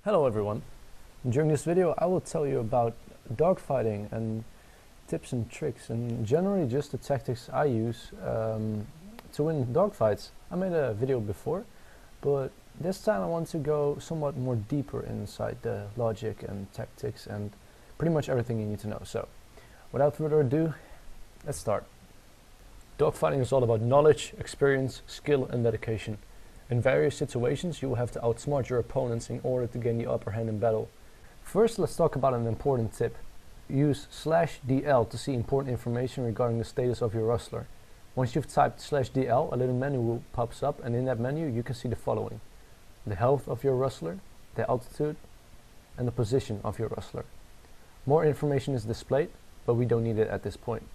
Hello everyone. During this video I will tell you about dogfighting and tips and tricks and generally just the tactics I use to win dogfights. I made a video before, but this time I want to go somewhat more deeper inside the logic and tactics and pretty much everything you need to know. So without further ado, let's start. Dogfighting is all about knowledge, experience, skill and dedication. In various situations you will have to outsmart your opponents in order to gain the upper hand in battle. First, let's talk about an important tip. Use /DL to see important information regarding the status of your rustler. Once you've typed /DL, a little menu pops up, and in that menu you can see the following: the health of your rustler, the altitude, and the position of your rustler. More information is displayed, but we don't need it at this point.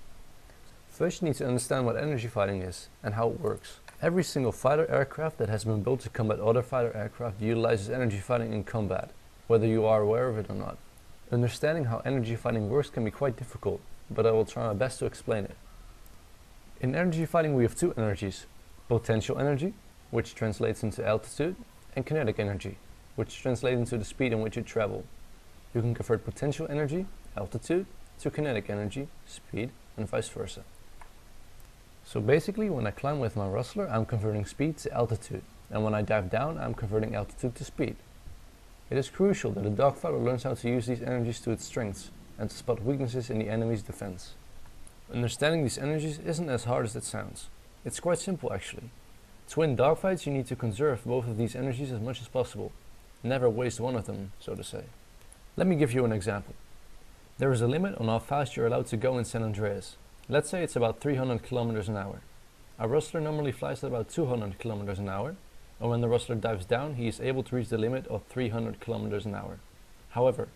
First, you need to understand what energy fighting is and how it works. Every single fighter aircraft that has been built to combat other fighter aircraft utilizes energy fighting in combat, whether you are aware of it or not. Understanding how energy fighting works can be quite difficult, but I will try my best to explain it. In energy fighting we have two energies: potential energy, which translates into altitude, and kinetic energy, which translates into the speed in which you travel. You can convert potential energy, altitude, to kinetic energy, speed, and vice versa. So basically, when I climb with my rustler, I'm converting speed to altitude, and when I dive down, I'm converting altitude to speed. It is crucial that a dogfighter learns how to use these energies to its strengths, and to spot weaknesses in the enemy's defense. Understanding these energies isn't as hard as it sounds. It's quite simple actually. To win dogfights you need to conserve both of these energies as much as possible. Never waste one of them, so to say. Let me give you an example. There is a limit on how fast you're allowed to go in San Andreas. Let's say it's about 300 kilometers an hour. A rustler normally flies at about 200 kilometers an hour, and when the rustler dives down he is able to reach the limit of 300 kilometers an hour. However,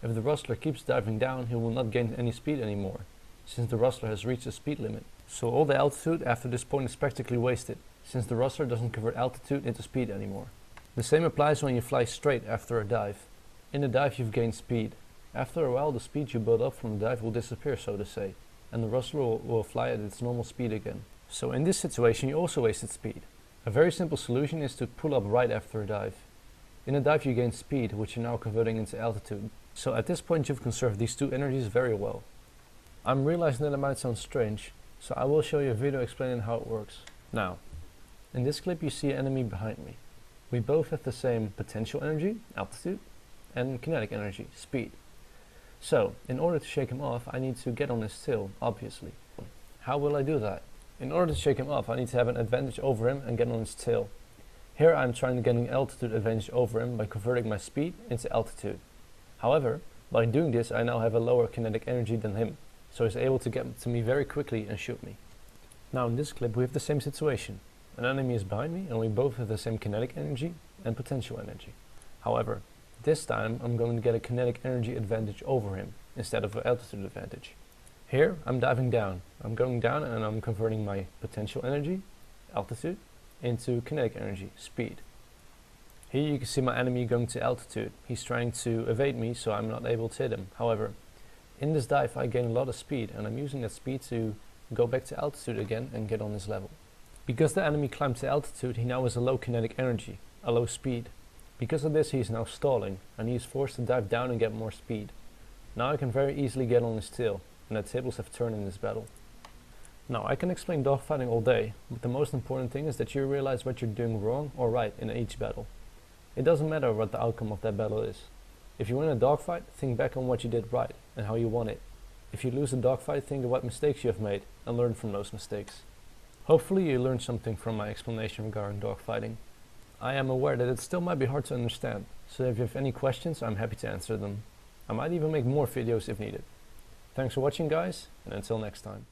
if the rustler keeps diving down he will not gain any speed anymore, since the rustler has reached the speed limit. So all the altitude after this point is practically wasted, since the rustler doesn't convert altitude into speed anymore. The same applies when you fly straight after a dive. In the dive you've gained speed. After a while the speed you built up from the dive will disappear, so to say, and the rustler will fly at its normal speed again. So in this situation you also wasted speed. A very simple solution is to pull up right after a dive. In a dive you gain speed, which you're now converting into altitude. So at this point you've conserved these two energies very well. I'm realizing that it might sound strange, so I will show you a video explaining how it works. Now, in this clip you see an enemy behind me. We both have the same potential energy, altitude, and kinetic energy, speed. So, in order to shake him off, I need to get on his tail, obviously. How will I do that? In order to shake him off, I need to have an advantage over him and get on his tail. Here I'm trying to get an altitude advantage over him by converting my speed into altitude. However, by doing this I now have a lower kinetic energy than him, so he's able to get to me very quickly and shoot me. Now in this clip we have the same situation. An enemy is behind me and we both have the same kinetic energy and potential energy. However, this time I'm going to get a kinetic energy advantage over him instead of an altitude advantage. Here I'm diving down. I'm going down and I'm converting my potential energy, altitude, into kinetic energy, speed. Here you can see my enemy going to altitude. He's trying to evade me, so I'm not able to hit him. However, in this dive I gain a lot of speed and I'm using that speed to go back to altitude again and get on this level. Because the enemy climbed to altitude, he now has a low kinetic energy, a low speed. Because of this he is now stalling and he is forced to dive down and get more speed. Now I can very easily get on his tail, and the tables have turned in this battle. Now I can explain dogfighting all day, but the most important thing is that you realize what you're doing wrong or right in each battle. It doesn't matter what the outcome of that battle is. If you win a dogfight, think back on what you did right and how you won it. If you lose a dogfight, think of what mistakes you have made and learn from those mistakes. Hopefully you learned something from my explanation regarding dogfighting. I am aware that it still might be hard to understand, so if you have any questions I'm happy to answer them. I might even make more videos if needed. Thanks for watching guys, and until next time.